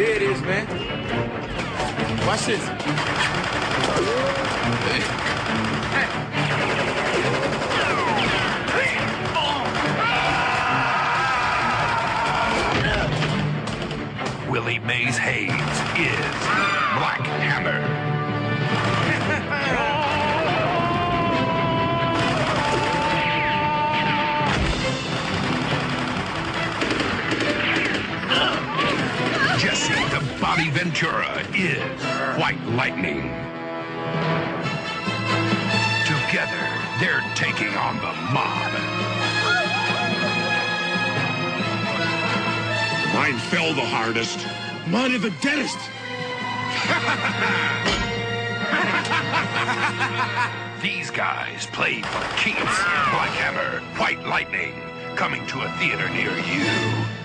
There it is, man. Watch this. Willie Mays Hayes is Black Hammer. Jesse the Bobby Ventura is White Lightning. Together, they're taking on the mob. Mine fell the hardest. Mine are the deadest. These guys played for keeps. Black Hammer, White Lightning, coming to a theater near you.